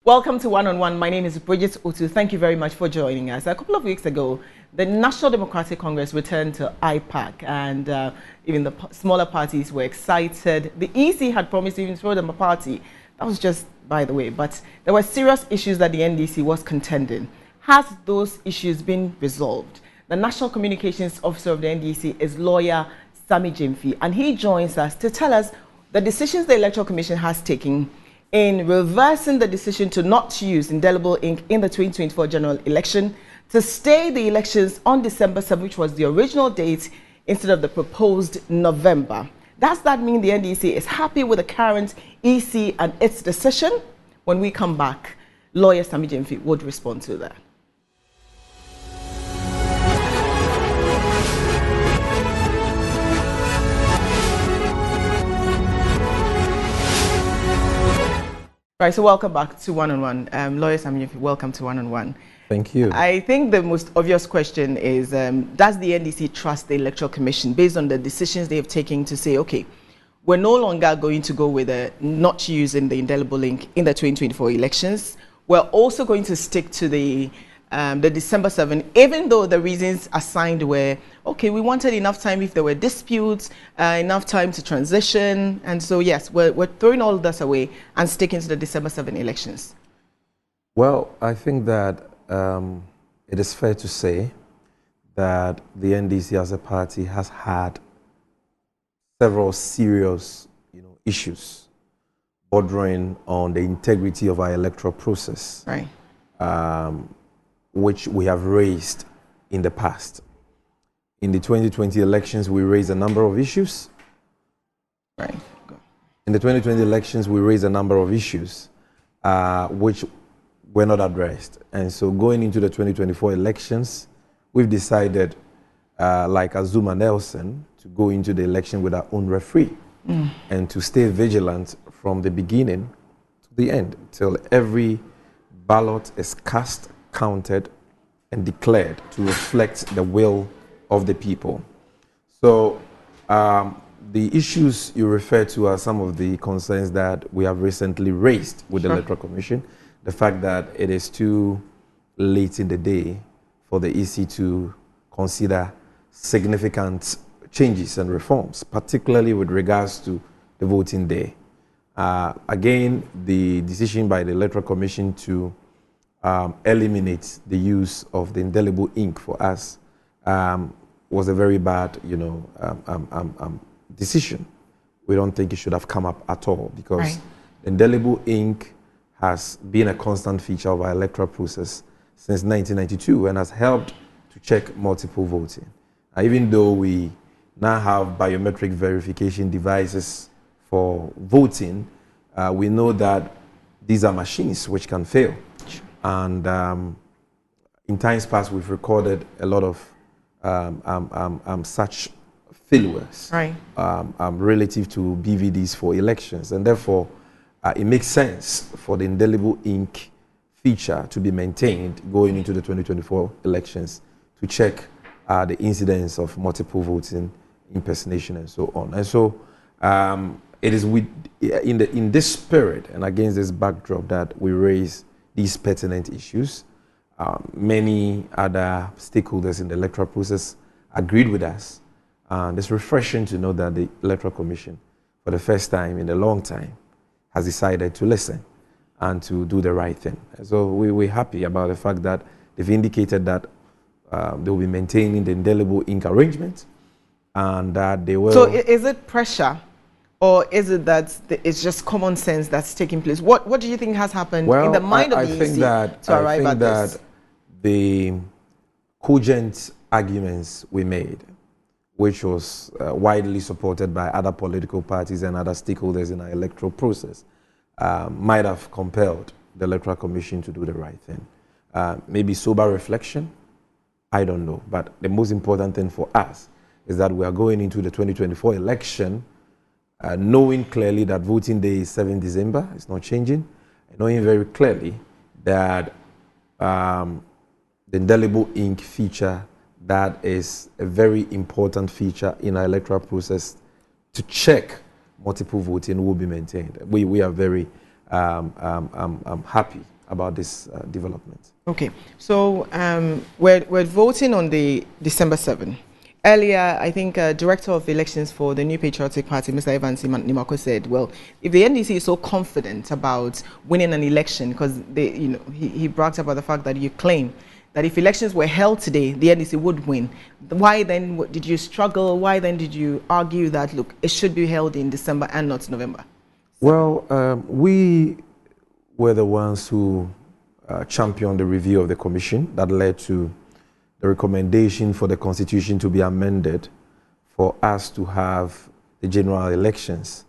Welcome to One on One. My name is Bridget Otu. Thank you very much for joining us. A couple of weeks ago, the National Democratic Congress returned to IPAC, and even the smaller parties were excited. The EC had promised to even throw them a party. That was just by the way, but there were serious issues that the NDC was contending. Has those issues been resolved? The National Communications Officer of the NDC is lawyer Sammy Gyamfi, and he joins us to tell us the decisions the Electoral Commission has taken in reversing the decision to not use indelible ink in the 2024 general election, to stay the elections on December 7, which was the original date, instead of the proposed November. Does that mean the NDC is happy with the current EC and its decision? When we come back, lawyer Sammy Gyamfi would respond to that. Right, so welcome back to One on One. Lawyer Sammy Gyamfi, welcome to One on One. Thank you. I think the most obvious question is, does the NDC trust the Electoral Commission based on the decisions they have taken to say, okay, we're no longer going to go with not using the indelible ink in the 2024 elections. We're also going to stick to the December 7, even though the reasons assigned were, okay, we wanted enough time if there were disputes, enough time to transition. And so, yes, we're throwing all this away and sticking to the December 7 elections. Well, I think that it is fair to say that the NDC as a party has had several serious issues bordering on the integrity of our electoral process. Right. Which we have raised in the past. In the 2020 elections, we raised a number of issues. Right. In the 2020 elections, we raised a number of issues which were not addressed. And so going into the 2024 elections, we've decided, like Azuma Nelson, to go into the election with our own referee and to stay vigilant from the beginning to the end till every ballot is cast, counted, and declared to reflect the will of the people. So the issues you refer to are some of the concerns that we have recently raised with the Electoral Commission. The fact that it is too late in the day for the EC to consider significant changes and reforms, particularly with regards to the voting day. Again, the decision by the Electoral Commission to eliminate the use of the indelible ink for us was a very bad, decision. We don't think it should have come up at all, because the indelible ink has been a constant feature of our electoral process since 1992 and has helped to check multiple voting. Even though we now have biometric verification devices for voting, we know that these are machines which can fail. And in times past, we've recorded a lot of such failures relative to BVDs for elections. And therefore, it makes sense for the indelible ink feature to be maintained going into the 2024 elections to check the incidence of multiple voting, impersonation, and so on. And so it is in this spirit and against this backdrop that we raise these pertinent issues. Many other stakeholders in the electoral process agreed with us. And it's refreshing to know that the Electoral Commission, for the first time in a long time, has decided to listen and to do the right thing. So we're happy about the fact that they've indicated that they will be maintaining the indelible ink arrangement and that they will... So is it pressure, or is it that it's just common sense that's taking place? What do you think has happened in the mind of the EC to arrive at this? I think that the cogent arguments we made, which was widely supported by other political parties and other stakeholders in our electoral process, might have compelled the Electoral Commission to do the right thing. Maybe sober reflection, I don't know. But the most important thing for us is that we are going into the 2024 election knowing clearly that voting day is 7 December, it's not changing, and knowing very clearly that the indelible ink feature, that is a very important feature in our electoral process to check multiple voting, will be maintained. We are very happy about this development. Okay, so we're voting on the December 7. Earlier, I think Director of Elections for the New Patriotic Party, Mr. Evans Nimako, said, well, if the NDC is so confident about winning an election, because he bragged about the fact that you claim that if elections were held today, the NDC would win. Why then did you struggle? Why then did you argue that, look, it should be held in December and not November? Well, we were the ones who championed the review of the commission that led to the recommendation for the Constitution to be amended for us to have the general elections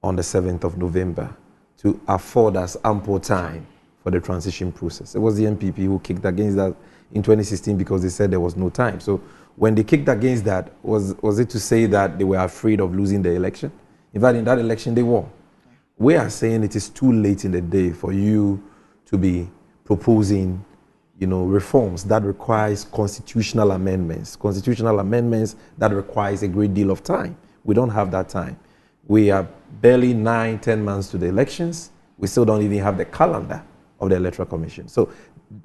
on the 7th of November to afford us ample time for the transition process. It was the NPP who kicked against that in 2016 because they said there was no time. So when they kicked against that, was it to say that they were afraid of losing the election? In fact, in that election, they won. We are saying it is too late in the day for you to be proposing reforms that requires constitutional amendments that requires a great deal of time. We don't have that time. We are barely 9-10 months to the elections. We still don't even have the calendar of the Electoral Commission. So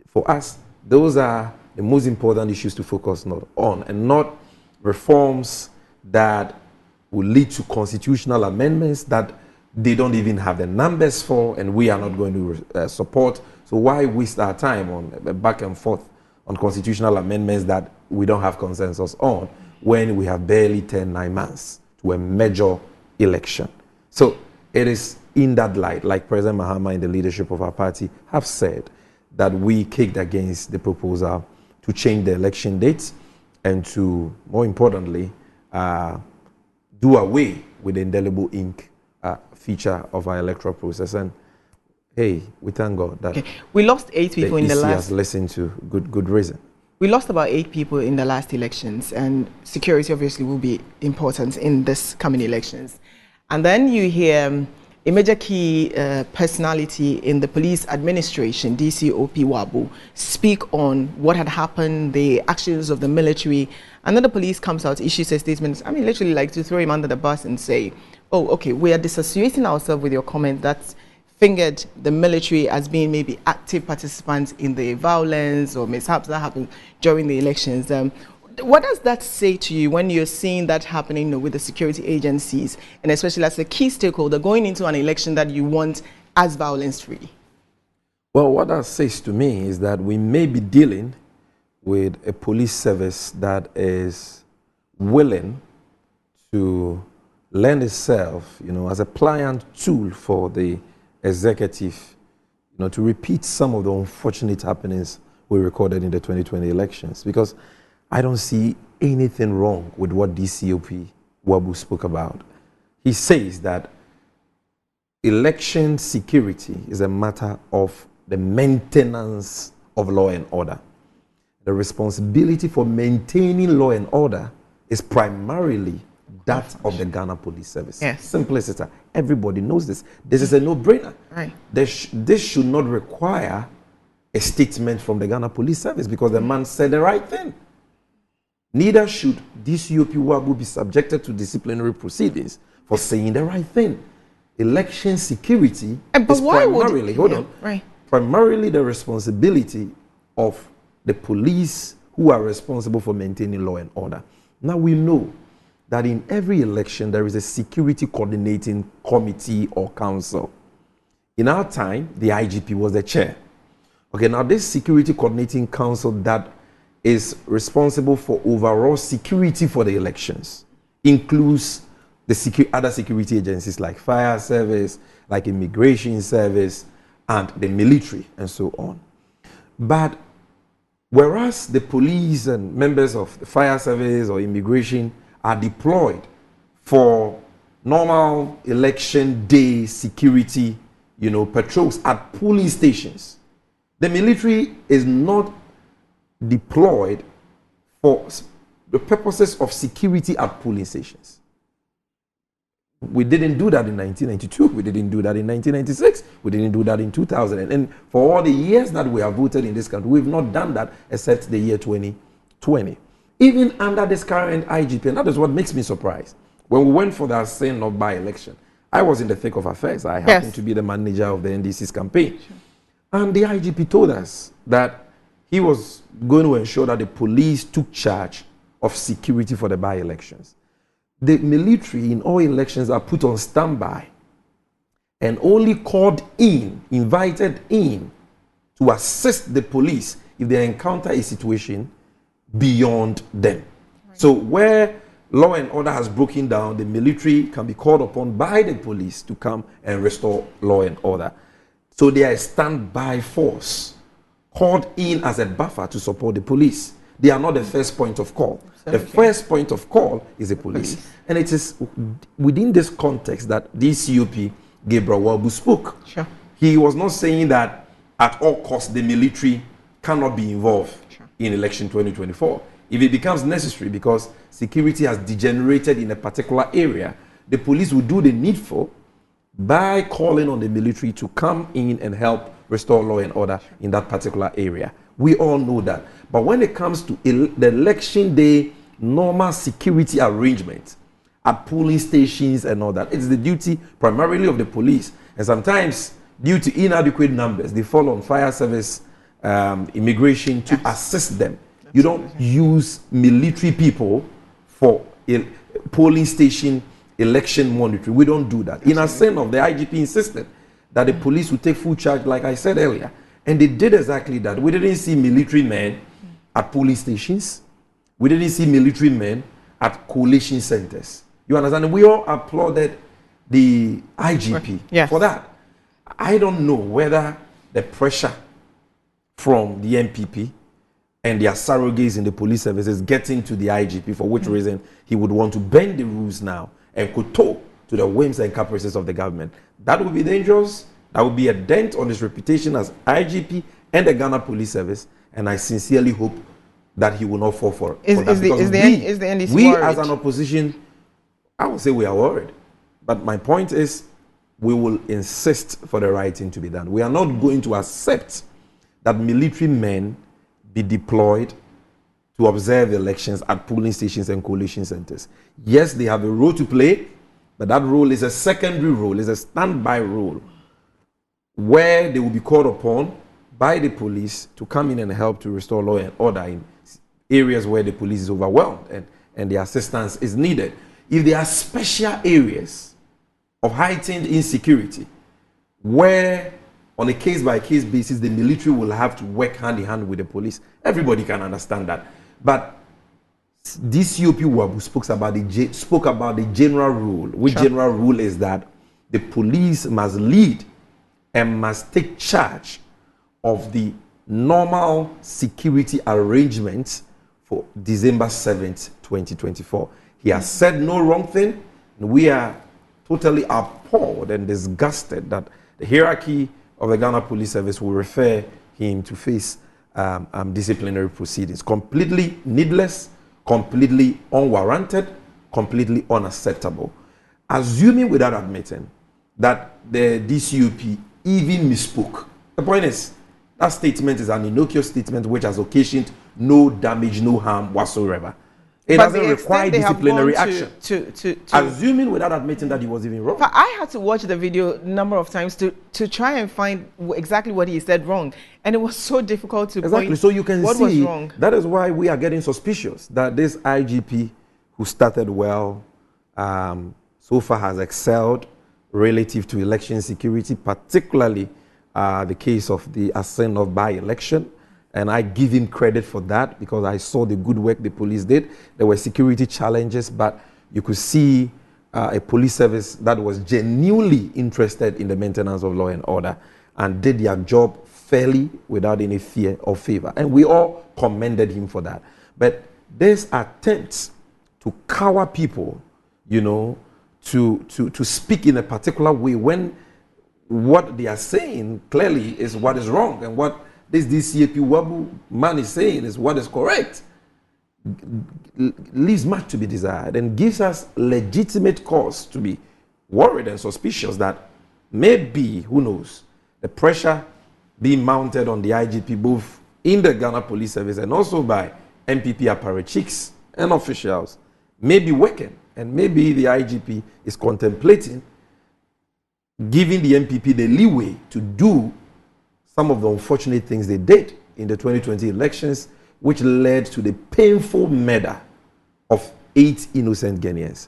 for us, those are the most important issues to focus on, and not reforms that will lead to constitutional amendments that they don't even have the numbers for, and we are not going to support. So why waste our time on back and forth on constitutional amendments that we don't have consensus on when we have barely 9 months to a major election? So it is in that light, like President Mahama and the leadership of our party have said, that we kicked against the proposal to change the election dates and to, more importantly, do away with the indelible ink feature of our electoral process. And hey, we thank God that we lost 8 people in the last. Has listened to good reason. We lost about 8 people in the last elections, and security obviously will be important in this coming elections. And then you hear a major key personality in the police administration, DCOP Wabu, speak on what had happened, the actions of the military, and then the police comes out, issues a statement. I mean, literally like to throw him under the bus and say, oh, okay, we are disassociating ourselves with your comment that fingered the military as being maybe active participants in the violence or mishaps that happened during the elections. What does that say to you when you're seeing that happening with the security agencies, and especially as a key stakeholder going into an election that you want as violence-free? Well, what that says to me is that we may be dealing with a police service that is willing to lend itself, as a pliant tool for the executive, to repeat some of the unfortunate happenings we recorded in the 2020 elections. Because I don't see anything wrong with what DCOP Wabu spoke about. He says that election security is a matter of the maintenance of law and order. The responsibility for maintaining law and order is primarily that of the Ghana Police Service. Yes. Simplicity. Everybody knows this. This is a no-brainer. Right. This should not require a statement from the Ghana Police Service because the man said the right thing. Neither should DCOP Wabu be subjected to disciplinary proceedings for saying the right thing. Election security is primarily the responsibility of the police who are responsible for maintaining law and order. Now we know that in every election there is a security coordinating committee or council. In our time, the IGP was the chair. Okay, now this security coordinating council that is responsible for overall security for the elections includes the other security agencies like fire service, like immigration service, and the military, and so on. But whereas the police and members of the fire service or immigration are deployed for normal election day security, patrols at polling stations, the military is not deployed for the purposes of security at polling stations. We didn't do that in 1992. We didn't do that in 1996. We didn't do that in 2000. And for all the years that we have voted in this country, we've not done that except the year 2020. Even under this current IGP, and that is what makes me surprised. When we went for that saying not by election, I was in the thick of affairs. I happened to be the manager of the NDC's campaign. Sure. And the IGP told us that he was going to ensure that the police took charge of security for the by-elections. The military in all elections are put on standby and only called in, invited in, to assist the police if they encounter a situation beyond them. Right. So where law and order has broken down, the military can be called upon by the police to come and restore law and order. So they are a standby force called in as a buffer to support the police. They are not the first point of call. The first point of call is the police. And it is within this context that DCOP Gabriel Wabu spoke. Sure. He was not saying that at all costs the military cannot be involved in election 2024. If it becomes necessary because security has degenerated in a particular area, the police will do the needful by calling on the military to come in and help restore law and order in that particular area. We all know that. But when it comes to the election day normal security arrangements at polling stations and all that, it's the duty primarily of the police. And sometimes, due to inadequate numbers, they fall on fire service, immigration to assist them. You don't use military people for polling station election monitoring. We don't do that. In a sense of the IGP insisted that the police would take full charge, like I said earlier. And they did exactly that. We didn't see military men at polling stations. We didn't see military men at collation centers. You understand? We all applauded the IGP for that. I don't know whether the pressure from the MPP and their surrogates in the police services getting to the IGP, for which reason he would want to bend the rules now and could talk to the whims and caprices of the government. That would be dangerous. That would be a dent on his reputation as IGP and the Ghana Police Service. And I sincerely hope that he will not fall for it. Is the NDC worried? As an opposition, I would say we are worried. But my point is, we will insist for the right thing to be done. We are not going to accept that military men be deployed to observe elections at polling stations and collation centers. Yes, they have a role to play, but that role is a secondary role, is a standby role, where they will be called upon by the police to come in and help to restore law and order in areas where the police is overwhelmed and the assistance is needed. If there are special areas of heightened insecurity where on a case-by-case basis the military will have to work hand-in-hand with the police, everybody can understand that. But DCOP Wabu spoke about the general rule, which general rule is that the police must lead and must take charge of the normal security arrangements for December 7th, 2024. He has said no wrong thing, and we are totally appalled and disgusted that the hierarchy of the Ghana Police Service will refer him to face disciplinary proceedings. Completely needless, completely unwarranted, completely unacceptable. Assuming without admitting that the DCOP even misspoke. The point is, that statement is an innocuous statement which has occasioned no damage, no harm whatsoever. It doesn't require disciplinary action. Assuming without admitting that he was even wrong. But I had to watch the video a number of times to try and find exactly what he said wrong. And it was so difficult to point so you can what see was wrong. That is why we are getting suspicious that this IGP who started well, so far has excelled relative to election security, particularly the case of the ascent of by-election. And I give him credit for that because I saw the good work the police did. There were security challenges, but you could see a police service that was genuinely interested in the maintenance of law and order and did their job fairly without any fear or favor. And we all commended him for that. But there's attempts to cower people, you know, to speak in a particular way when what they are saying clearly is what is wrong, and what this DCAP Wabu man is saying is what is correct, leaves much to be desired and gives us legitimate cause to be worried and suspicious that maybe, who knows, the pressure being mounted on the IGP both in the Ghana Police Service and also by MPP apparatchiks and officials may be working, and maybe the IGP is contemplating giving the MPP the leeway to do some of the unfortunate things they did in the 2020 elections, which led to the painful murder of 8 innocent Ghanaians.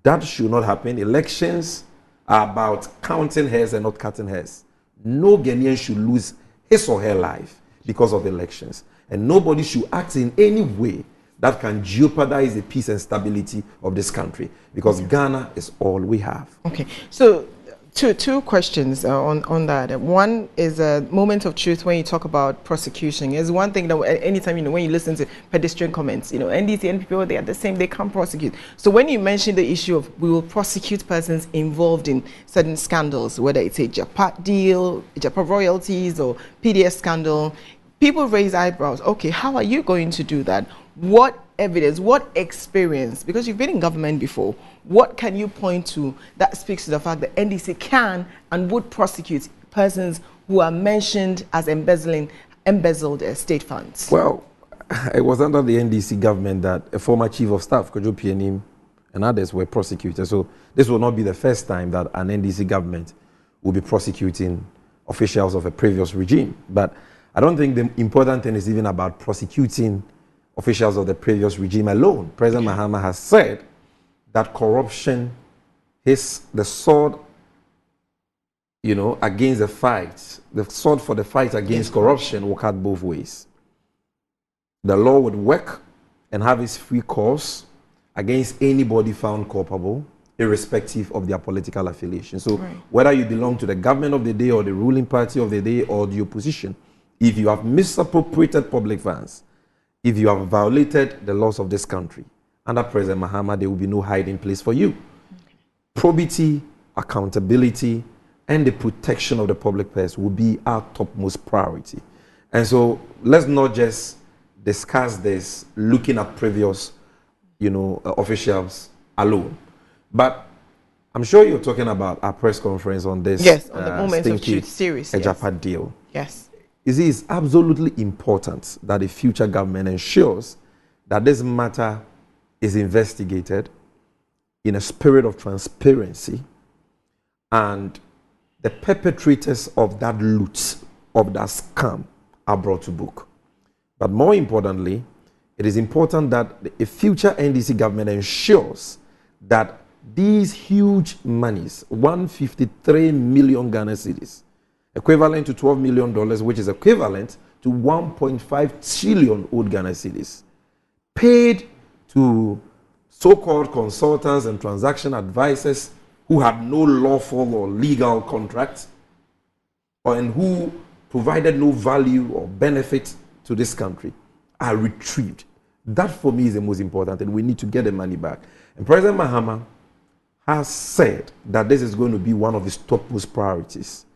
That should not happen. Elections are about counting heads and not cutting heads. No Ghanaian should lose his or her life because of elections. And nobody should act in any way that can jeopardize the peace and stability of this country, because Ghana is all we have. Okay, so two questions on that. One is a moment of truth when you talk about prosecution. Is one thing that anytime, when you listen to pedestrian comments, NDC and people, they are the same, they can't prosecute. So when you mention the issue of we will prosecute persons involved in certain scandals, whether it's a Japa deal, Japa royalties, or PDS scandal, people raise eyebrows. Okay, how are you going to do that? What evidence, what experience, because you've been in government before, what can you point to that speaks to the fact that NDC can and would prosecute persons who are mentioned as embezzled state funds? Well, it was under the NDC government that a former chief of staff, Kojo Pienim, and others were prosecuted. So this will not be the first time that an NDC government will be prosecuting officials of a previous regime. But I don't think the important thing is even about prosecuting officials of the previous regime alone. President Mahama has said that corruption is the sword, against the fight. The sword for the fight against corruption will cut both ways. The law would work and have its free course against anybody found culpable, irrespective of their political affiliation. So whether you belong to the government of the day or the ruling party of the day or the opposition, if you have misappropriated public funds, if you have violated the laws of this country, under President Mahama, there will be no hiding place for you. Probity, accountability, and the protection of the public purse will be our topmost priority. And so let's not just discuss this looking at previous, officials alone. But I'm sure you're talking about our press conference on this. Yes, on the Moments of Truth series. Japa deal. Yes. It is absolutely important that the future government ensures that this matter is investigated in a spirit of transparency, and the perpetrators of that loot, of that scam, are brought to book. But more importantly, it is important that a future NDC government ensures that these huge monies, 153 million Ghana cedis, equivalent to $12 million, which is equivalent to 1.5 trillion old Ghana cedis, paid to so-called consultants and transaction advisors who had no lawful or legal contracts, and who provided no value or benefit to this country, are retrieved. That for me is the most important, and we need to get the money back. And President Mahama has said that this is going to be one of his topmost priorities.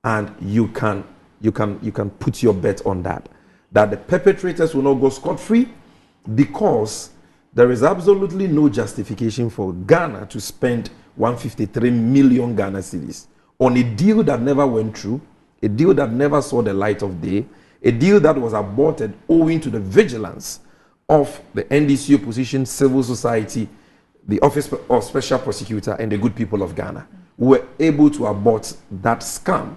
And you can put your bet on that the perpetrators will not go scot-free, because there is absolutely no justification for Ghana to spend 153 million Ghana cedis on a deal that never went through, a deal that never saw the light of day, a deal that was aborted owing to the vigilance of the NDC opposition, civil society, the Office of Special Prosecutor, and the good people of Ghana, who were able to abort that scam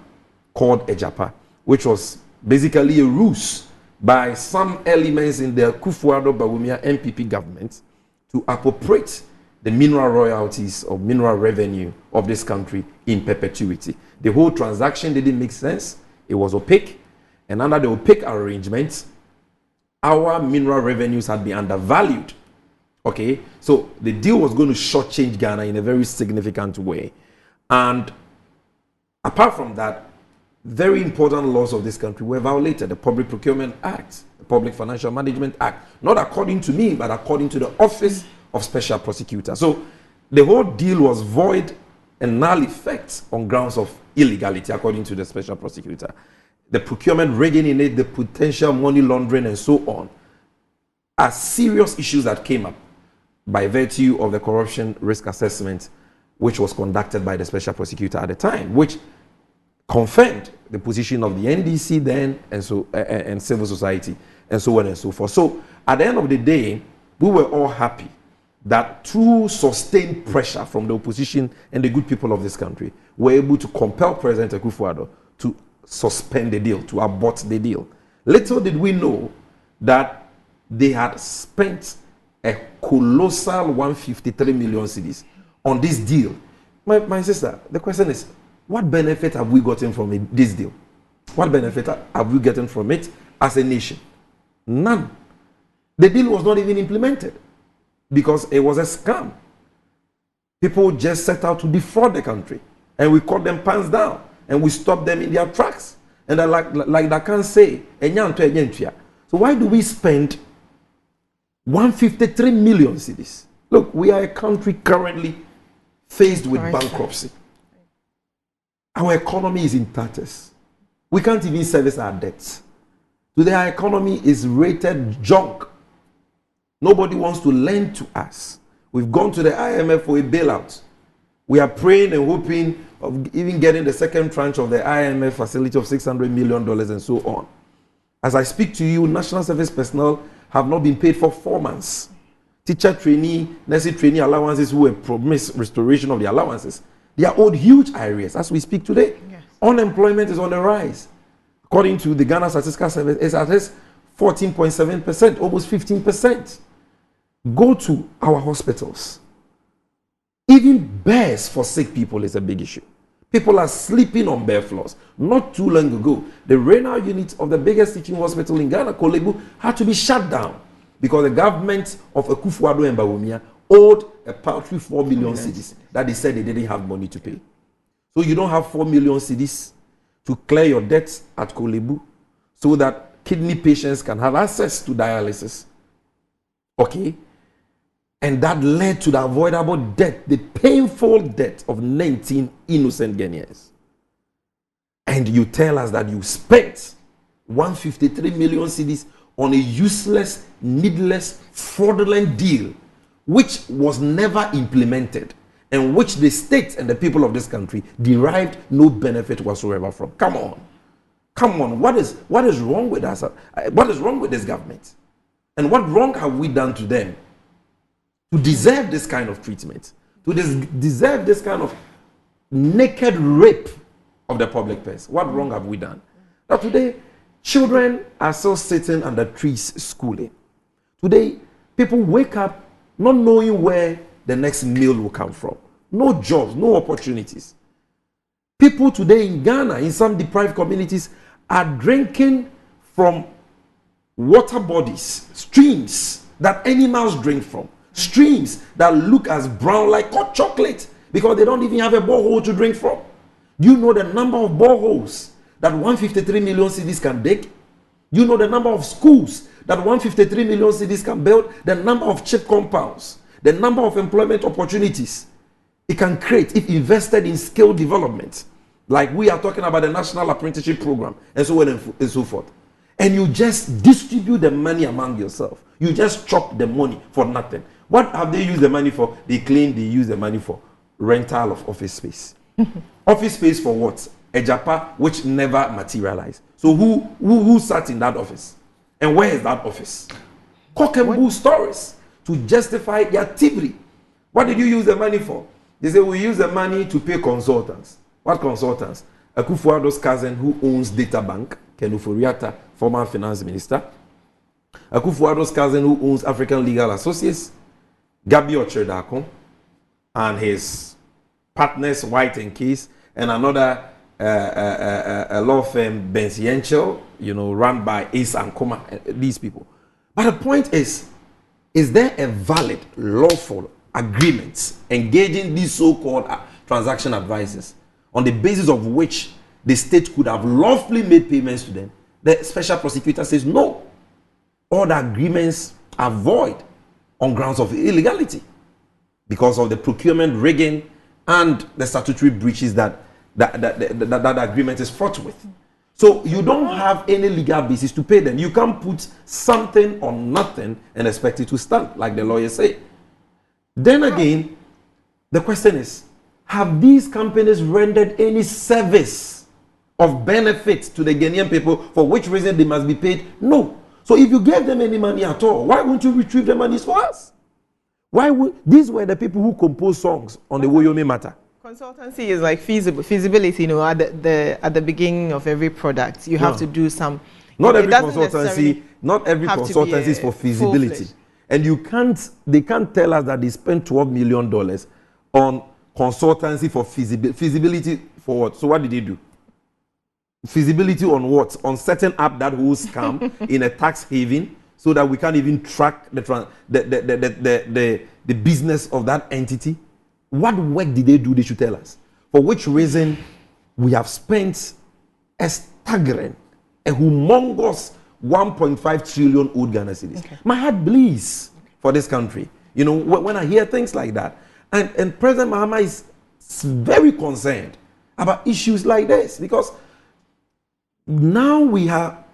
called Japa, which was basically a ruse by some elements in the Kufuor-Bawumia NPP government to appropriate the mineral royalties or mineral revenue of this country in perpetuity. The whole transaction didn't make sense. It was opaque. And under the opaque arrangements, our mineral revenues had been undervalued. Okay? So the deal was going to shortchange Ghana in a very significant way. And apart from that, very important laws of this country were violated. The Public Procurement Act, the Public Financial Management Act, not according to me, but according to the Office of Special Prosecutor. So the whole deal was void and null effect on grounds of illegality, according to the Special Prosecutor. The procurement rigging in it, the potential money laundering, and so on, are serious issues that came up by virtue of the corruption risk assessment, which was conducted by the Special Prosecutor at the time, which confirmed the position of the NDC then, and civil society, and so on and so forth. So at the end of the day, we were all happy that through sustained pressure from the opposition and the good people of this country, were able to compel President Akufo-Addo to suspend the deal, to abort the deal. Little did we know that they had spent a colossal 153 million cedis on this deal. My sister, the question is, what benefit have we gotten from this deal? What benefit have we gotten from it as a nation? None. The deal was not even implemented because it was a scam. People just set out to defraud the country, and we caught them pants down, and we stopped them in their tracks. And like I can say, so why do we spend 153 million cedis? Look, we are a country currently faced with bankruptcy. Our economy is in tatters. We can't even service our debts. Today, our economy is rated junk. Nobody wants to lend to us. We've gone to the IMF for a bailout. We are praying and hoping of even getting the second tranche of the IMF facility of $600 million and so on. As I speak to you, national service personnel have not been paid for 4 months. Teacher trainee, nursing trainee allowances who were promised restoration of the allowances, they are owed huge arrears as we speak today. Yes. Unemployment is on the rise. According to the Ghana Statistical Service, it's at least 14.7%, almost 15%. Go to our hospitals. Even beds for sick people is a big issue. People are sleeping on bare floors. Not too long ago, the renal unit of the biggest teaching hospital in Ghana, Kolebu, had to be shut down because the government of Akufo-Addo and Bawumia owed a paltry 4 million cedis that they said they didn't have money to pay. So you don't have 4 million cedis to clear your debts at Kolebu so that kidney patients can have access to dialysis. Okay? And that led to the avoidable death, the painful death of 19 innocent Ghanaians. And you tell us that you spent 153 million cedis on a useless, needless, fraudulent deal, which was never implemented, and which the state and the people of this country derived no benefit whatsoever from. Come on. Come on. What is wrong with us? What is wrong with this government? And what wrong have we done to them to deserve this kind of treatment, to deserve this kind of naked rape of the public purse? What wrong have we done? Now today, children are still sitting under trees schooling. Today, people wake up not knowing where the next meal will come from. No jobs, no opportunities. People today in Ghana, in some deprived communities, are drinking from water bodies, streams that animals drink from. Streams that look as brown like hot chocolate because they don't even have a borehole to drink from. You know the number of boreholes that 153 million cedis can dig? You know the number of schools that 153 million cedis can build? The number of chip compounds, the number of employment opportunities it can create if invested in skill development, like we are talking about the National Apprenticeship Program and so on and so forth. And you just distribute the money among yourself. You just chop the money for nothing. What have they used the money for? They claim they use the money for rental of office space. Office space for what? A Japa which never materialized. So who sat in that office? And where is that office? Cock and bull stories to justify their thievery. What did you use the money for? They say we use the money to pay consultants. What consultants? Akufo-Addo's cousin who owns Data Bank, Ken Ofori-Atta, former finance minister. Akufo-Addo's cousin who owns African Legal Associates, Gabi Ocherdakon, and his partners, White and Case, and another a law firm, Bensiential, run by Ace and Koma, these people. But the point is there a valid, lawful agreement engaging these so-called transaction advisors on the basis of which the state could have lawfully made payments to them? The special prosecutor says no. All the agreements are void on grounds of illegality because of the procurement rigging and the statutory breaches that agreement is fraught with. So you don't have any legal basis to pay them. You can't put something on nothing and expect it to stand, like the lawyers say. Then again, the question is, have these companies rendered any service of benefit to the Ghanaian people for which reason they must be paid? No. So if you gave them any money at all, why won't you retrieve the money for us? These were the people who composed songs on the Woyomi matter. Consultancy is like feasibility, you know, at the beginning of every product, you have to do some. Not every consultancy is for feasibility. And they can't tell us that they spent $12 million on consultancy for feasibility for what? So what did they do? Feasibility on what? On setting up that whole scam in a tax haven so that we can't even track the business of that entity. What work did they do? They should tell us. For which reason we have spent a staggering, a humongous 1.5 trillion old Ghana cedis. Okay. My heart bleeds for this country. You know, when I hear things like that. And President Mahama is very concerned about issues like this because now we are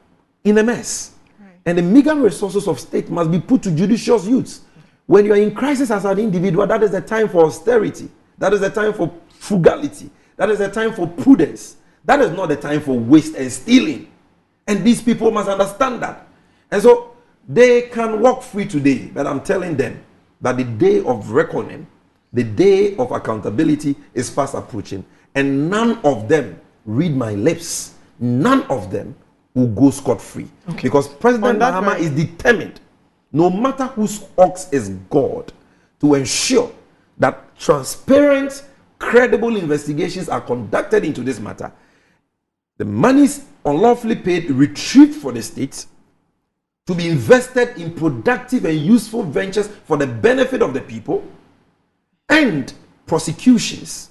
in a mess. Right. And the meager resources of state must be put to judicious use. When you are in crisis as an individual, that is the time for austerity. That is the time for frugality. That is the time for prudence. That is not the time for waste and stealing. And these people must understand that. And so they can walk free today, but I'm telling them that the day of reckoning, the day of accountability is fast approaching. And none of them, read my lips, none of them will go scot-free. Okay. Because President Mahama is determined, no matter whose ox is God, to ensure that transparent, credible investigations are conducted into this matter. The monies unlawfully paid retrieved for the state to be invested in productive and useful ventures for the benefit of the people, and prosecutions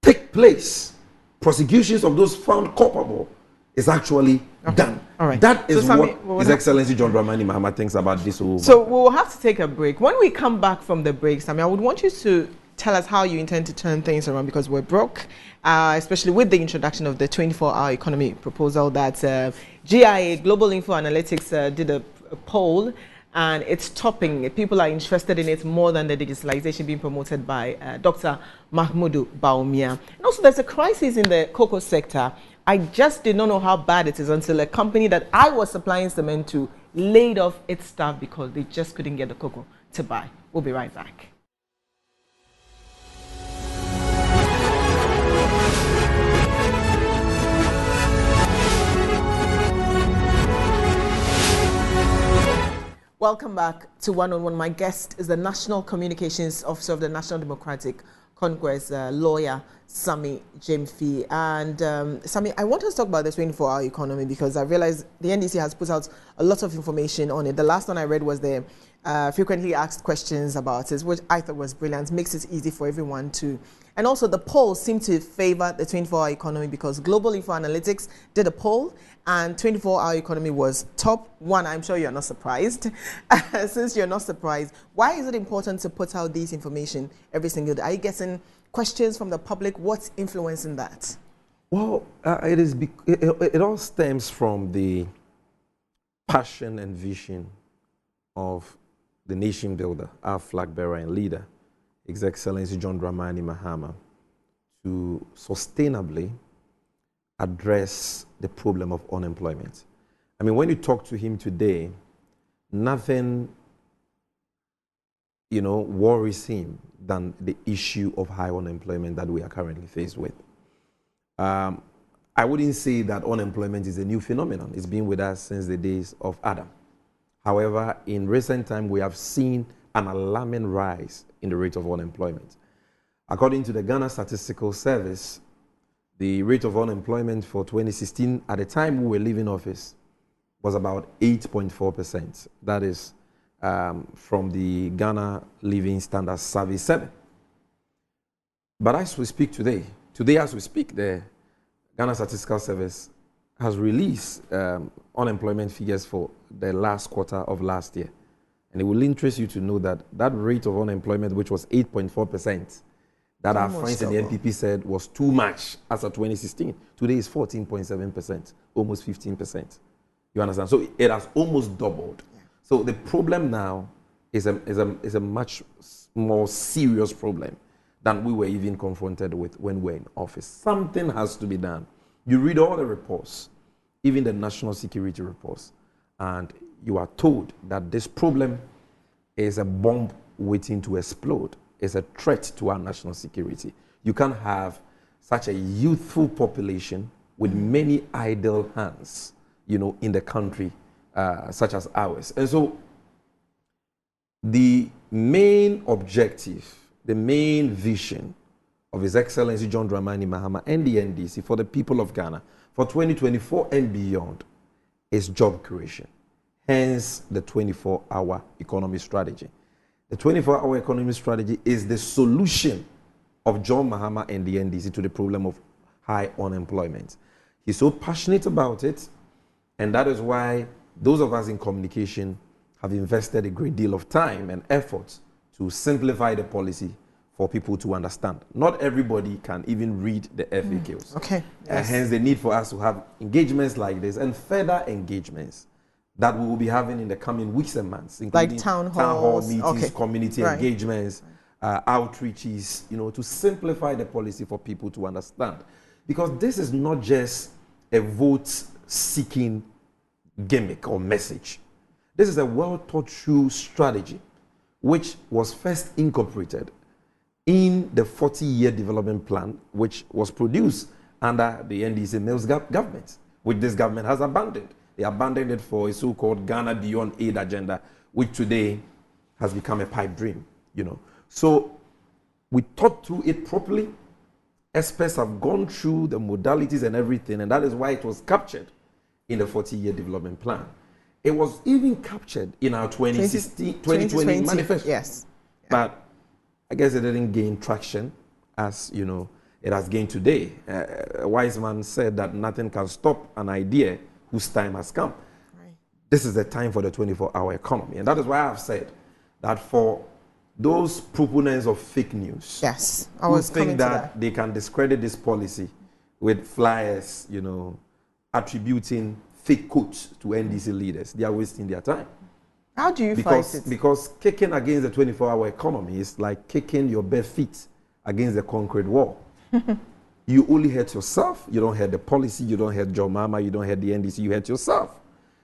take place. Prosecutions of those found culpable is actually done. All right. That is what His Excellency John Dramani Mahama thinks about this whole So we'll have to take a break. When we come back from the break, Sammy, I would want you to tell us how you intend to turn things around because we're broke, especially with the introduction of the 24-hour economy proposal that GIA, Global Info Analytics, did a poll, and it's topping. People are interested in it more than the digitalization being promoted by Dr. Mahmoud Baumia. And also there's a crisis in the cocoa sector. I just did not know how bad it is until a company that I was supplying cement to laid off its staff because they just couldn't get the cocoa to buy. We'll be right back. Welcome back to One on One. My guest is the National Communications Officer of the National Democratic Congress, lawyer Sammy Gyamfi. And Sammy, I want us to talk about the 24-hour economy because I realize the NDC has put out a lot of information on it. The last one I read was the frequently asked questions about it, which I thought was brilliant. Makes it easy for everyone to. And also the polls seem to favor the 24-hour economy because Global Info Analytics did a poll and 24-hour economy was top one. I'm sure you're not surprised. Since you're not surprised, why is it important to put out this information every single day? Are you getting questions from the public? What's influencing that? Well, it all stems from the passion and vision of the nation builder, our flag bearer and leader, His Excellency John Dramani Mahama, to sustainably address the problem of unemployment. I mean, when you talk to him today, nothing, worries him than the issue of high unemployment that we are currently faced with. I wouldn't say that unemployment is a new phenomenon. It's been with us since the days of Adam. However, in recent time, we have seen an alarming rise in the rate of unemployment. According to the Ghana Statistical Service, the rate of unemployment for 2016, at the time we were leaving office, was about 8.4%. That is from the Ghana Living Standards Survey 7. But as we speak today as we speak, the Ghana Statistical Service has released unemployment figures for the last quarter of last year. And it will interest you to know that that rate of unemployment, which was 8.4%, that our friends in the NPP said was too much as of 2016. Today is 14.7%, almost 15%. You understand? So it has almost doubled. Yeah. So the problem now is a much more serious problem than we were even confronted with when we were in office. Something has to be done. You read all the reports, even the national security reports, and you are told that this problem is a bomb waiting to explode. Is a threat to our national security. You can't have such a youthful population with many idle hands, you know, in the country such as ours. And so the main objective, the main vision of His Excellency John Dramani Mahama and the NDC for the people of Ghana for 2024 and beyond is job creation. Hence the 24-hour economy strategy. The 24-hour economy strategy is the solution of John Mahama and the NDC to the problem of high unemployment. He's so passionate about it, and that is why those of us in communication have invested a great deal of time and effort to simplify the policy for people to understand. Not everybody can even read the FAQs. Okay. Yes. Hence the need for us to have engagements like this and further engagements that we will be having in the coming weeks and months, including like town hall halls, meetings, community engagements, outreaches, you know, to simplify the policy for people to understand. Because this is not just a vote-seeking gimmick or message. This is a well-thought-through strategy which was first incorporated in the 40-year development plan, which was produced under the NDC Mills government, which this government has abandoned. They abandoned it for a so-called Ghana Beyond Aid agenda, which today has become a pipe dream, you know. So we thought through it properly. Experts have gone through the modalities and everything, and that is why it was captured in the 40-year development plan. It was even captured in our 2020 manifesto. Yes. Yeah. But I guess it didn't gain traction as, you know, it has gained today. A wise man said that nothing can stop an idea whose time has come. Right. This is the time for the 24-hour economy. And that is why I've said that for those proponents of fake news, yes, I who was think that they can discredit this policy with flyers, you know, attributing fake quotes to NDC leaders, they are wasting their time. How do you fight it? Because kicking against the 24-hour economy is like kicking your bare feet against the concrete wall. You only hurt yourself. You don't hurt the policy. You don't hurt John Mahama. You don't hurt the NDC. You hurt yourself.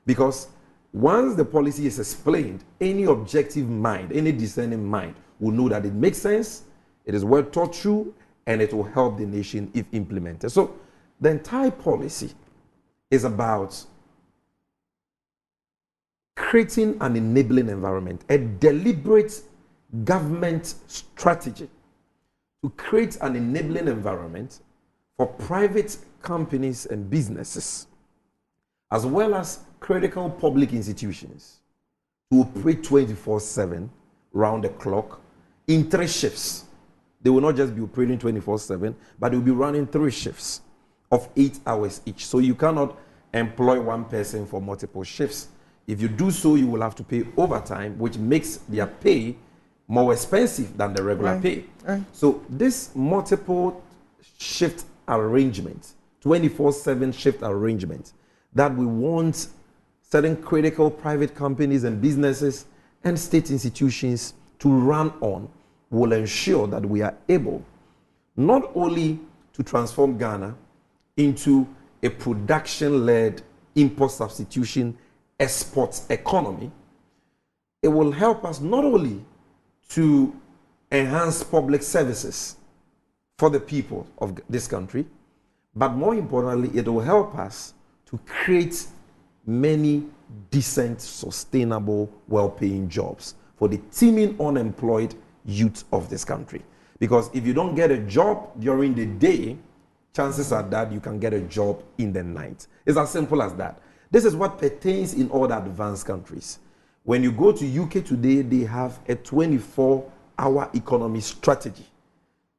Because once the policy is explained, any objective mind, any discerning mind will know that it makes sense, it is well thought through, and it will help the nation if implemented. So the entire policy is about creating an enabling environment, a deliberate government strategy to create an enabling environment for private companies and businesses, as well as critical public institutions, to operate 24/7, round the clock, in 3 shifts. They will not just be operating 24/7, but they will be running 3 shifts of 8 hours each. So you cannot employ one person for multiple shifts. If you do so, you will have to pay overtime, which makes their pay more expensive than the regular pay. So this multiple shift arrangement, 24/7 shift arrangement, that we want certain critical private companies and businesses and state institutions to run on, will ensure that we are able not only to transform Ghana into a production-led import substitution exports economy, it will help us not only to enhance public services for the people of this country, but more importantly, it will help us to create many decent, sustainable, well-paying jobs for the teeming unemployed youth of this country. Because if you don't get a job during the day, chances are that you can get a job in the night. It's as simple as that. This is what pertains in all the advanced countries. When you go to UK today, they have a 24-hour economy strategy.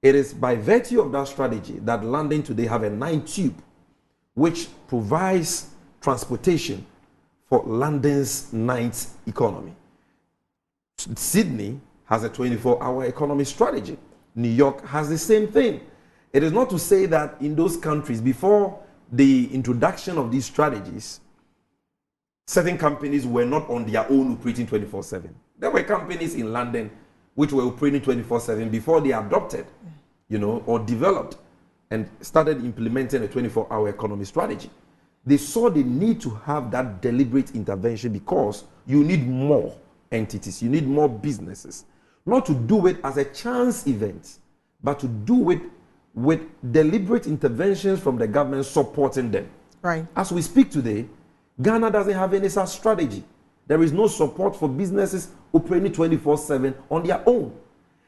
It is by virtue of that strategy that London today have a 9-tube, which provides transportation for London's night economy. Sydney has a 24-hour economy strategy. New York has the same thing. It is not to say that in those countries, before the introduction of these strategies, certain companies were not on their own operating 24/7. There were companies in London which were operating 24/7 before they adopted, you know, or developed and started implementing a 24-hour economy strategy. They saw the need to have that deliberate intervention because you need more entities, you need more businesses. Not to do it as a chance event, but to do it with deliberate interventions from the government supporting them. Right. As we speak today, Ghana doesn't have any such strategy. There is no support for businesses operating 24/7 on their own.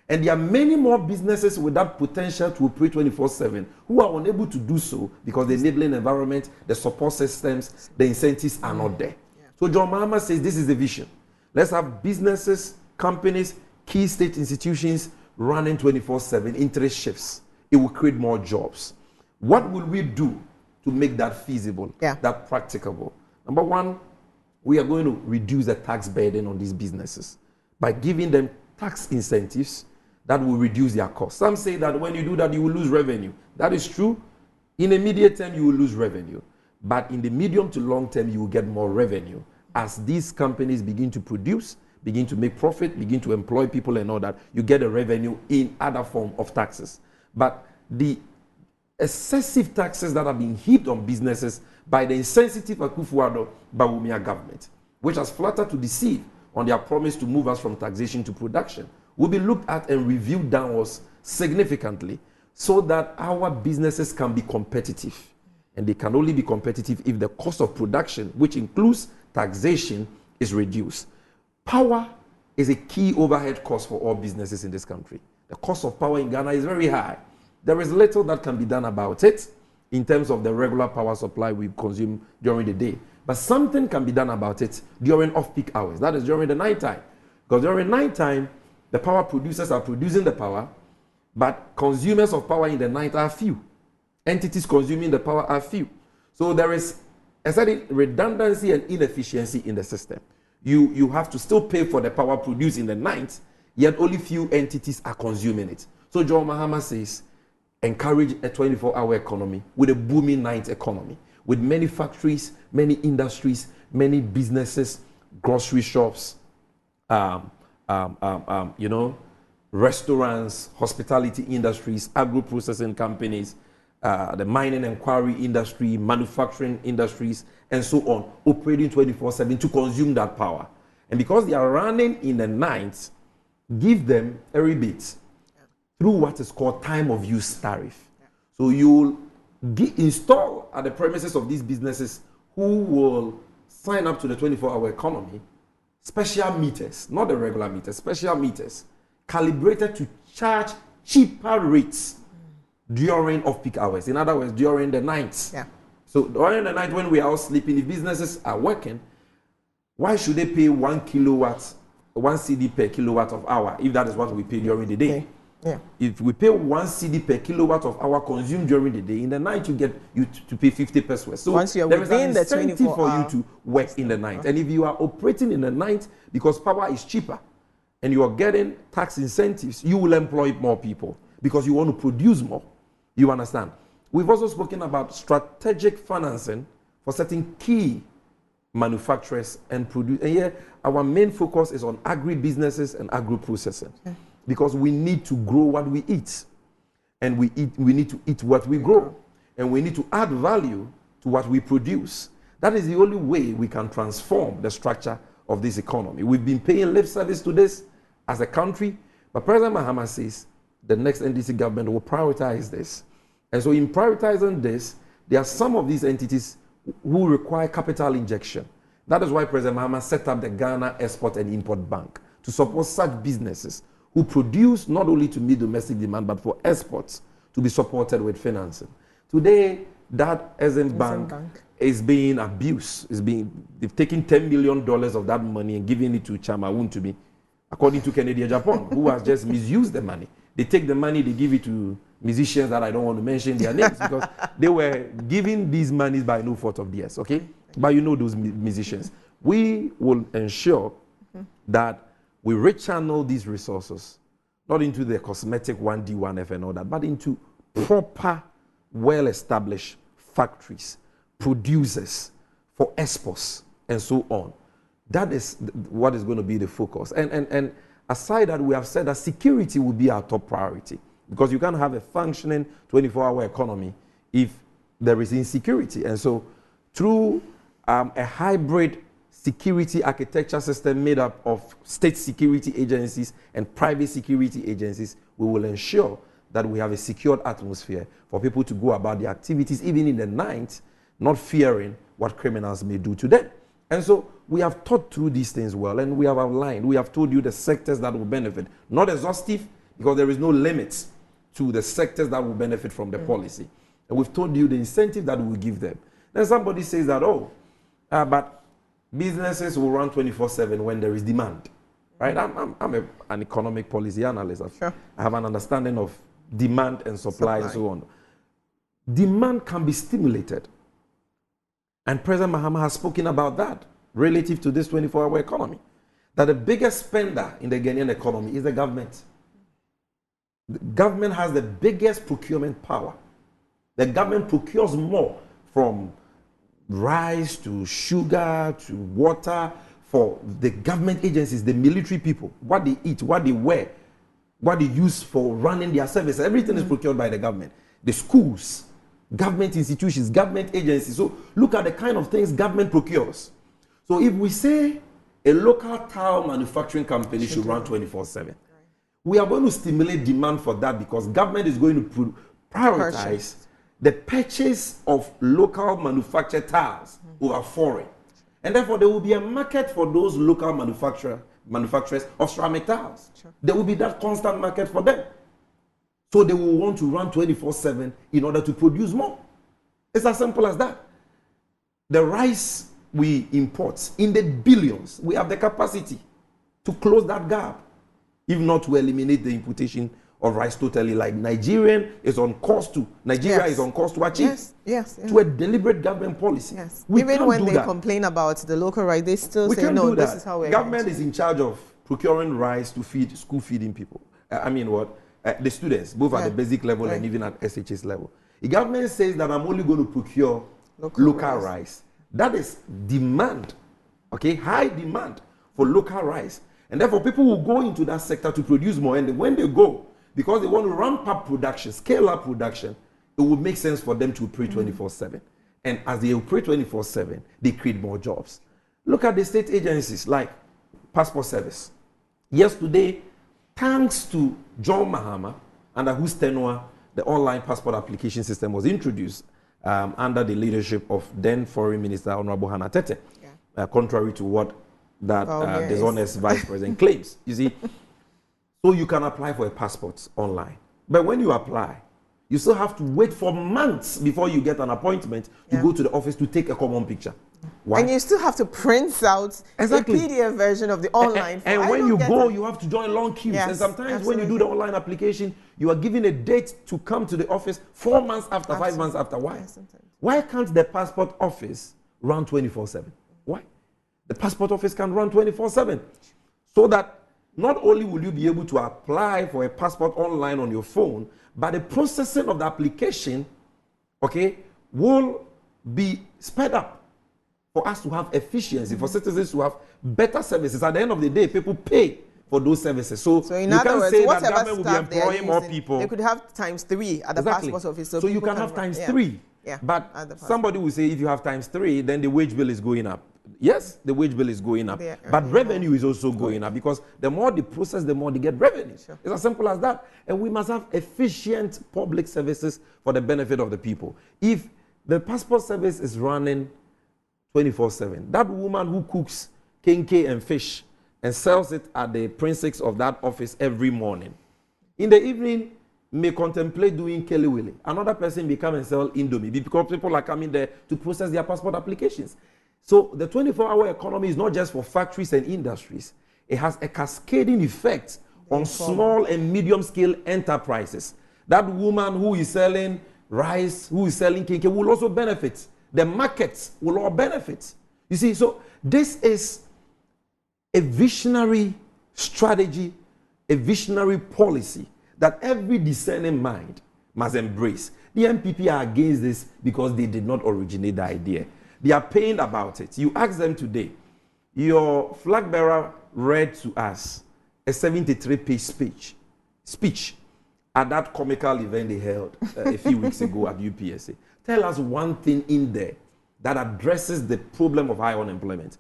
And there are many more businesses with that potential to operate 24/7 who are unable to do so because the enabling environment, the support systems, the incentives are not there. Yeah. So John Mahama says this is the vision. Let's have businesses, companies, key state institutions running 24/7 in 3 shifts. It will create more jobs. What will we do to make that feasible, that practicable? Number one, we are going to reduce the tax burden on these businesses by giving them tax incentives that will reduce their costs. Some say that when you do that, you will lose revenue. That is true. In the immediate term, you will lose revenue. But in the medium to long term, you will get more revenue as these companies begin to produce, begin to make profit, begin to employ people and all that. You get a revenue in other form of taxes. But the excessive taxes that are being heaped on businesses by the insensitive Akufo-Addo Bawumia government, which has flattered to deceive on their promise to move us from taxation to production, will be looked at and reviewed downwards significantly so that our businesses can be competitive. And they can only be competitive if the cost of production, which includes taxation, is reduced. Power is a key overhead cost for all businesses in this country. The cost of power in Ghana is very high. There is little that can be done about it in terms of the regular power supply we consume during the day. But something can be done about it during off-peak hours. That is during the night time. Because during night time, the power producers are producing the power, but consumers of power in the night are few. Entities consuming the power are few. So there is a certain redundancy and inefficiency in the system. You have to still pay for the power produced in the night, yet only few entities are consuming it. So John Mahama says, encourage a 24-hour economy with a booming night economy, with many factories, many industries, many businesses, grocery shops, restaurants, hospitality industries, agro-processing companies, the mining and quarry industry, manufacturing industries, and so on, operating 24/7 to consume that power. And because they are running in the night, give them a rebate through what is called time of use tariff. So you'll install at the premises of these businesses who will sign up to the 24-hour economy special meters, not the regular meters, special meters, calibrated to charge cheaper rates during off-peak hours. In other words, during the nights. Yeah. So during the night when we are all sleeping, if businesses are working, why should they pay 1 kilowatt, 1 CD per kilowatt of hour if that is what we pay during the day? Okay. Yeah. If we pay 1 CD per kilowatt of hour consumed during the day, in the night you get to pay 50 pesos. So once you're there is an within incentive the for you to work in the night. And if you are operating in the night because power is cheaper and you are getting tax incentives, you will employ more people because you want to produce more. You understand? We've also spoken about strategic financing for certain key manufacturers and produce. And here, our main focus is on agri-businesses and agro-processing. Okay. Because we need to grow what we eat. And we need to eat what we grow. And we need to add value to what we produce. That is the only way we can transform the structure of this economy. We've been paying lip service to this as a country, but President Mahama says the next NDC government will prioritize this. And so in prioritizing this, there are some of these entities who require capital injection. That is why President Mahama set up the Ghana Export and Import Bank to support such businesses who produce not only to meet domestic demand, but for exports to be supported with financing. Today, that SM Bank is being abused. They've taken $10 million of that money and given it to Chama Wuntubi, according to Kennedy Japan, who has just misused the money. They take the money, they give it to musicians that I don't want to mention their names because they were giving these monies by no fault of theirs, okay? But you know those musicians. We will ensure that we rechannel these resources, not into the cosmetic 1D, 1F and all that, but into proper, well-established factories, producers for exports, and so on. That is what is going to be the focus. And aside that, we have said that security will be our top priority because you can't have a functioning 24-hour economy if there is insecurity. And so through a hybrid security architecture system made up of state security agencies and private security agencies, we will ensure that we have a secured atmosphere for people to go about their activities, even in the night, not fearing what criminals may do to them. And so we have thought through these things well, and we have outlined, we have told you the sectors that will benefit. Not exhaustive, because there is no limits to the sectors that will benefit from the policy. And we've told you the incentive that we will give them. Then somebody says that, but businesses will run 24/7 when there is demand. Right? I'm an economic policy analyst. I have an understanding of demand and supply and so on. Demand can be stimulated. And President Mahama has spoken about that relative to this 24-hour economy. That the biggest spender in the Ghanaian economy is the government. The government has the biggest procurement power. The government procures more from rice to sugar to water for the government agencies, the military people, what they eat, what they wear, what they use for running their services. Everything is procured by the government. The schools, government institutions, government agencies. So look at the kind of things government procures. So if we say a local tile manufacturing company should run 24/7, we are going to stimulate demand for that because government is going to prioritize the purchase of local manufactured tiles over foreign. And therefore, there will be a market for those local manufacturers of ceramic tiles. There will be that constant market for them. So they will want to run 24/7 in order to produce more. It's as simple as that. The rice we import in the billions, we have the capacity to close that gap, if not to eliminate the importation of rice totally, like Nigeria is on course to achieve. Yes. To a deliberate government policy. Even when they complain about the local rice, they still say, no, this is how we're government is in charge of procuring rice to feed school feeding people. The students, both at the basic level and even at SHS level. The government says that I'm only going to procure local rice. That is demand, high demand for local rice. And therefore, people will go into that sector to produce more. And when they go, because they want to ramp up production, scale up production, it will make sense for them to operate 24/7. And as they operate 24/7, they create more jobs. Look at the state agencies like Passport Service. Yesterday, thanks to John Mahama, under whose tenure the online passport application system was introduced under the leadership of then Foreign Minister Honorable Hannah Tete, contrary to what that dishonest vice president claims. You see, so you can apply for a passport online. But when you apply, you still have to wait for months before you get an appointment to go to the office to take a common picture. Why? And you still have to print out a PDF version of the online form. And when you go, you have to join long queues. And sometimes when you do the online application, you are given a date to come to the office 4 months after, 5 months after. Why? Why can't the passport office run 24/7? Why? The passport office can run 24/7. So that not only will you be able to apply for a passport online on your phone, but the processing of the application, will be sped up for us to have efficiency, for citizens to have better services. At the end of the day, people pay for those services. So in you other can't words, say that government will be employing more people. They could have ×3 at the passport office. So you can have ×3. But somebody will say if you have ×3, then the wage bill is going up. Yes, the wage bill is going up, but revenue is also going up because the more they process, the more they get revenue. It's as simple as that. And we must have efficient public services for the benefit of the people. If the passport service is running 24/7, that woman who cooks kenke and fish and sells it at the precincts of that office every morning, in the evening may contemplate doing kelewele. Another person may come and sell indomie because people are coming there to process their passport applications. So the 24-hour economy is not just for factories and industries. It has a cascading effect on small and medium-scale enterprises. That woman who is selling rice, who is selling kenke, will also benefit. The markets will all benefit. You see, so this is a visionary strategy, a visionary policy that every discerning mind must embrace. The MPP are against this because they did not originate the idea. They are pained about it. You ask them today, your flag bearer read to us a 73-page speech at that comical event they held a few weeks ago at UPSA. Tell us one thing in there that addresses the problem of high unemployment.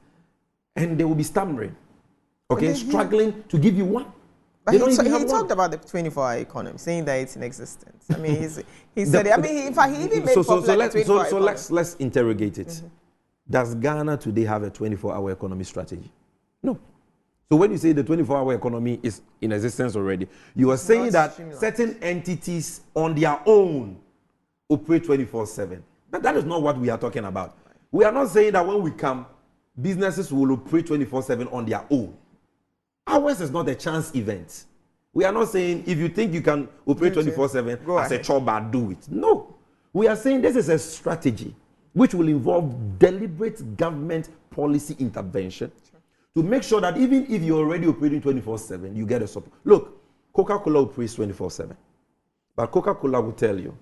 And they will be stammering, struggling to give you one. But he talked about the 24-hour economy, saying that it's in existence. I mean, he said it. I mean, in fact, he even made popular the 24-hour economy. Let's interrogate it. Does Ghana today have a 24-hour economy strategy? No. So when you say the 24-hour economy is in existence already, you are saying that certain entities on their own operate 24/7. But that is not what we are talking about. We are not saying that when we come, businesses will operate 24/7 on their own. Ours is not a chance event. We are not saying if you think you can operate 24/7 as a job, do it. No. We are saying this is a strategy which will involve deliberate government policy intervention to make sure that even if you're already operating 24/7, you get a support. Look, Coca-Cola operates 24/7. But Coca-Cola will tell you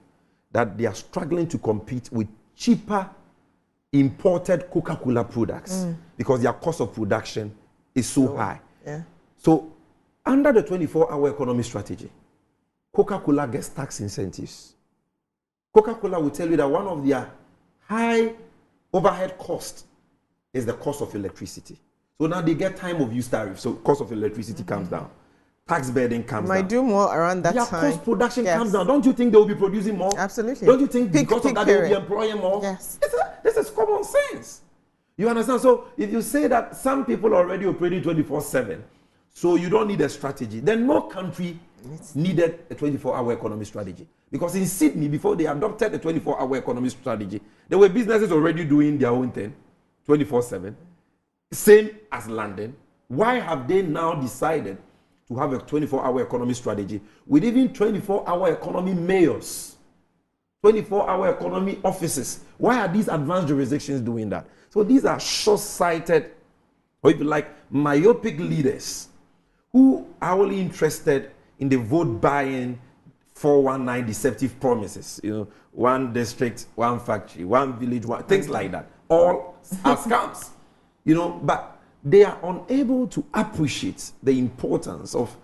that they are struggling to compete with cheaper imported Coca-Cola products because their cost of production is so high. Yeah. So, under the 24-hour economy strategy, Coca-Cola gets tax incentives. Coca-Cola will tell you that one of their high overhead costs is the cost of electricity. So now they get time of use tariff. So cost of electricity comes down. Tax burden comes down. Might do more around that their time. Their cost production comes down. Don't you think they will be producing more? Absolutely. Don't you think because of that they will be employing more? Yes. This is common sense. You understand? So if you say that some people are already operating 24/7, so you don't need a strategy, then no country needed a 24-hour economy strategy. Because in Sydney, before they adopted the 24-hour economy strategy, there were businesses already doing their own thing 24/7. Same as London. Why have they now decided to have a 24-hour economy strategy with even 24-hour economy mayors, 24-hour economy offices? Why are these advanced jurisdictions doing that? So these are short-sighted, or if you like, myopic leaders who are only interested in the vote-buying 419 deceptive promises. You know, one district, one factory, one village, things like that. All are scams. You know, but they are unable to appreciate the importance of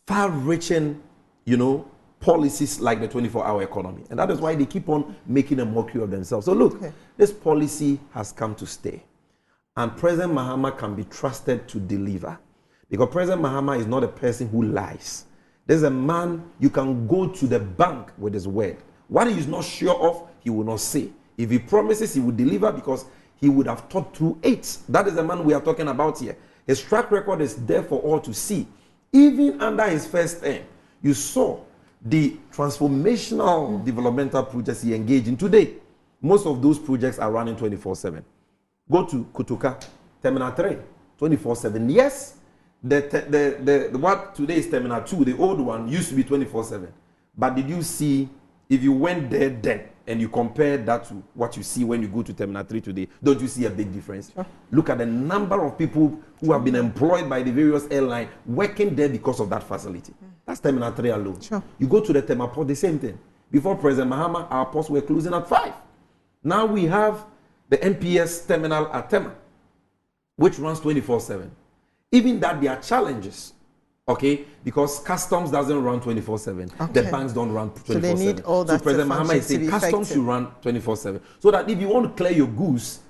far-reaching, you know, policies like the 24-hour economy. And that is why they keep on making a mockery of themselves. So look, this policy has come to stay. And President Mahama can be trusted to deliver. Because President Mahama is not a person who lies. There's a man you can go to the bank with his word. What he is not sure of, he will not say. If he promises, he will deliver because he would have thought through it. That is the man we are talking about here. His track record is there for all to see. Even under his first term, you saw the transformational developmental projects he engaged in. Today, most of those projects are running 24/7. Go to Kotoka, Terminal 3, 24/7. Yes, the what today is Terminal 2, the old one, used to be 24/7. But did you see, if you went there then, and you compare that to what you see when you go to Terminal 3 today, don't you see a big difference? Sure. Look at the number of people who have been employed by the various airlines working there because of that facility. That's Terminal 3 alone. Sure. You go to the Tema Port, the same thing. Before President Mahama, our ports were closing at 5. Now we have the NPS terminal at Tema, which runs 24/7. Even that, there are challenges. Okay, because customs doesn't run 24/7. Okay. The banks don't run 24/7. So they need all that. So President Mahama is saying customs should run 24/7. So that if you want to clear your goods,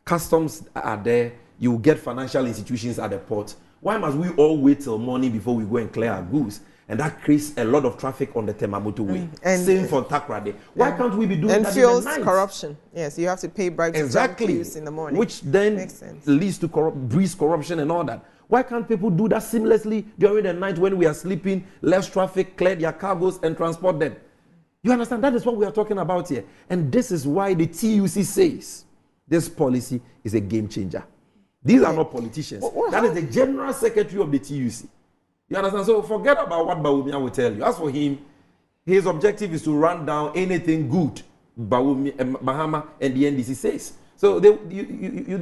customs are there. You will get financial institutions at the port. Why must we all wait till morning before we go and clear our goods? And that creates a lot of traffic on the Tema Motorway. Same for Takrade. Why can't we be doing that in the night? And fuels corruption. Yes, you have to pay bribes in the morning. Which then leads to breeze corruption and all that. Why can't people do that seamlessly during the night when we are sleeping, less traffic, clear their cargoes and transport them? You understand? That is what we are talking about here. And this is why the TUC says this policy is a game changer. These are not politicians. That is the General Secretary of the TUC. You understand? So forget about what Bawumia will tell you. As for him, his objective is to run down anything good Mahama and the NDC says. So they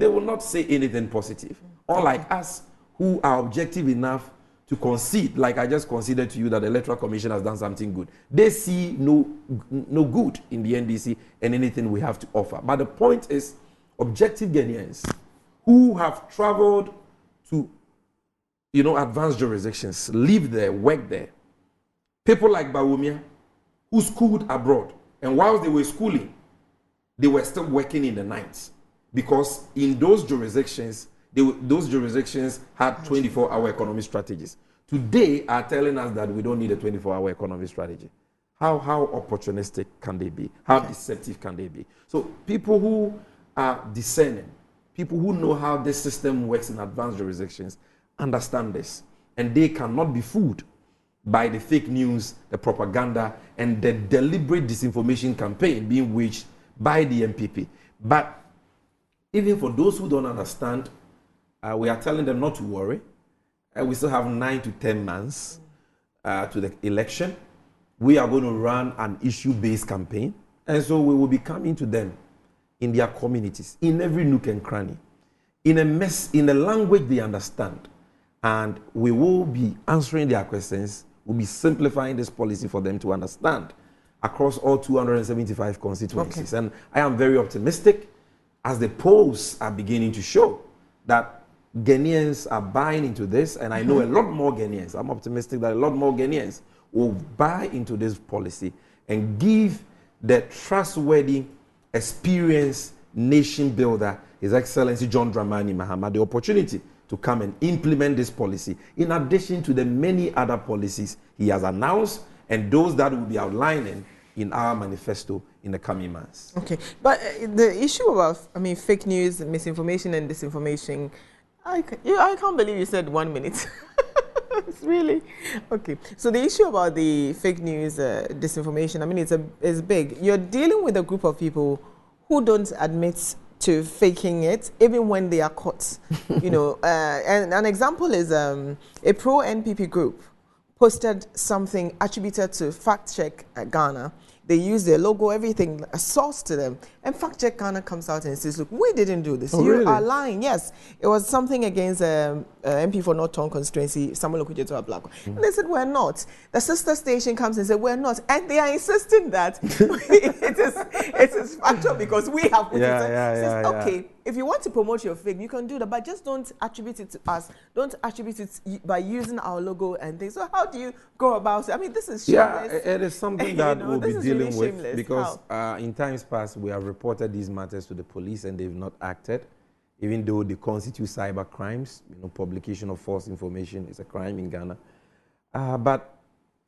will not say anything positive. Unlike us, who are objective enough to concede, like I just conceded to you that the Electoral Commission has done something good. They see no good in the NDC and anything we have to offer. But the point is, objective Ghanaians who have traveled to, advanced jurisdictions, live there, work there. People like Bawumia, who schooled abroad, and whilst they were schooling, they were still working in the nights. Because in those jurisdictions, those jurisdictions had 24-hour economic strategies. today are telling us that we don't need a 24-hour economic strategy. How opportunistic can they be? How deceptive can they be? So people who are discerning, people who know how this system works in advanced jurisdictions, understand this. And they cannot be fooled by the fake news, the propaganda, and the deliberate disinformation campaign being waged by the MPP. But even for those who don't understand, we are telling them not to worry. We still have 9 to 10 months to the election. We are going to run an issue-based campaign. And so we will be coming to them in their communities, in every nook and cranny, in a language they understand. And we will be answering their questions. We'll be simplifying this policy for them to understand across all 275 constituencies. And I am very optimistic, as the polls are beginning to show, that Ghanaians are buying into this, and I know a lot more Ghanaians. I'm optimistic that a lot more Ghanaians will buy into this policy and give the trustworthy, experienced nation builder, His Excellency John Dramani Mahama, the opportunity to come and implement this policy, in addition to the many other policies he has announced and those that will be outlining in our manifesto in the coming months. Okay, but the issue about, fake news, misinformation and disinformation, I can't believe you said 1 minute. It's really okay. So the issue about the fake news, disinformation, it's big. You're dealing with a group of people who don't admit to faking it, even when they are caught. And an example is a pro-NPP group posted something attributed to Fact Check Ghana. They use their logo, everything, a source to them. And Fact Check Ghana comes out and says, look, we didn't do this. You are lying. Yes, it was something against MP for North Tongue constituency, Samuel Okudzeto Ablakwa. And they said, we're not. The sister station comes and said, we're not. And they are insisting that it is factual because we have put it. Okay, if you want to promote your fake, you can do that, but just don't attribute it to us. Don't attribute it by using our logo and things. So how do you go about it? This is shameless. Yeah, it is something that we'll be dealing with because in times past we have reported these matters to the police and they've not acted, even though they constitute cyber crimes. Publication of false information is a crime in Ghana. But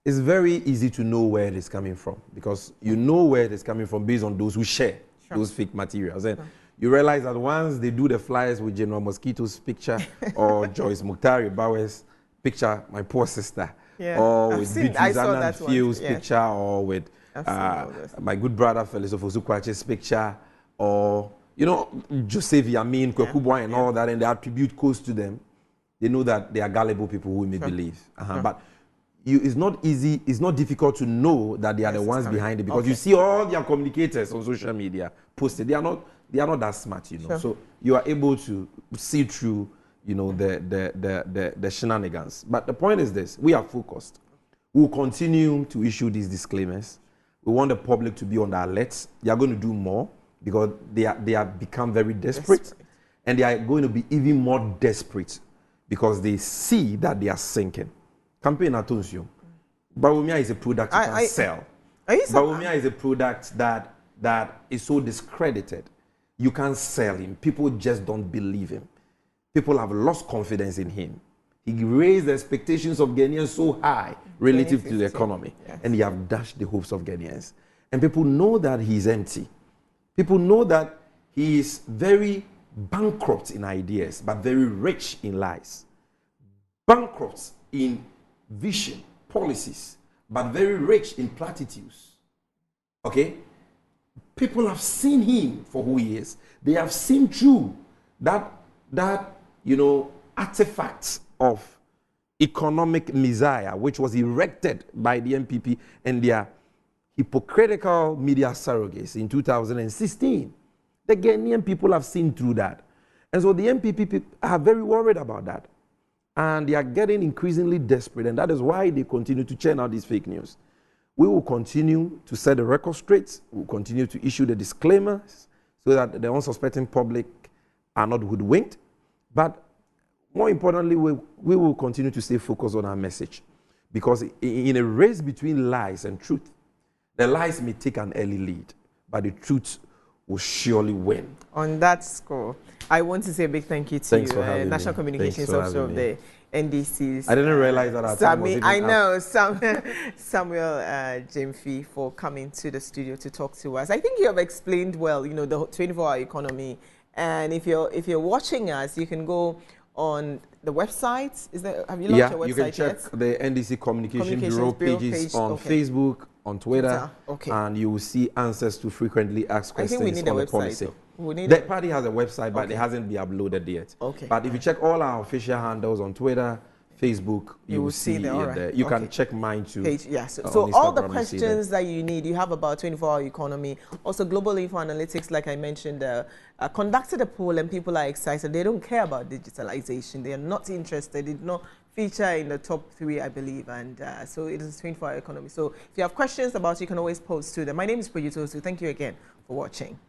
it's very easy to know where it is coming from because you know where it is coming from based on those who share those fake materials. And you realize that once they do the flyers with General Mosquito's picture or Joyce Muktari Bauer's picture, my poor sister, or with Beatrice Annan Fio's picture, or with my good brother Felix Ofosukwache's picture, or Joseph Yamin, Kwekubwa and all that, and they attribute codes to them, they know that they are gullible people who may believe. But it's not easy, it's not difficult to know that they are the ones behind it because you see all their communicators on social media posted. They are not that smart, So you are able to see through, the shenanigans. But the point is this: we are focused. We will continue to issue these disclaimers. We want the public to be on the alert. They are going to do more because they have become very desperate, and they are going to be even more desperate because they see that they are sinking. Campaign Atonsium. Bawumia is a product you can sell. Bawumia is a product that is so discredited. You can't sell him. People just don't believe him. People have lost confidence in him. He raised the expectations of Ghanaians so high relative to the economy. And he have dashed the hopes of Ghanaians. And people know that he's empty. People know that he is very bankrupt in ideas, but very rich in lies. Bankrupt in vision, policies, but very rich in platitudes. Okay? People have seen him for who he is. They have seen through that artifacts of economic messiah, which was erected by the MPP and their hypocritical media surrogates in 2016. The Ghanaian people have seen through that. And so the MPP people are very worried about that. And they are getting increasingly desperate, and that is why they continue to churn out these fake news. We will continue to set the record straight. We will continue to issue the disclaimers so that the unsuspecting public are not hoodwinked. But more importantly, we will continue to stay focused on our message. Because in a race between lies and truth, the lies may take an early lead, but the truth will surely win. On that score, I want to say a big thank you to you, National Communications Officer of the NDC's. I didn't realize that our time was Sammy, even I up. know, Samuel Gyamfi, for coming to the studio to talk to us. I think you have explained well, you know, the 24-hour economy. And if you're watching us, you can go on the website. Have you launched your website you can check yet? the NDC Communication Bureau pages page, on okay. Facebook, on Twitter, okay. and you will see answers to frequently asked questions I think we need on a the website, policy. The party has a website, but it hasn't been uploaded yet. Okay. But if you check all our official handles on Twitter, Facebook, you will see it there. You can check mine too. Page, yes. So all the questions that you need, you have about 24-hour economy. Also, Global Info Analytics, like I mentioned, conducted a poll and people are excited. They don't care about digitalization. They are not interested. It did not feature in the top 3, I believe. And so it is 24-hour economy. So if you have questions about it, you can always post to them. My name is Producer Osu. Thank you again for watching.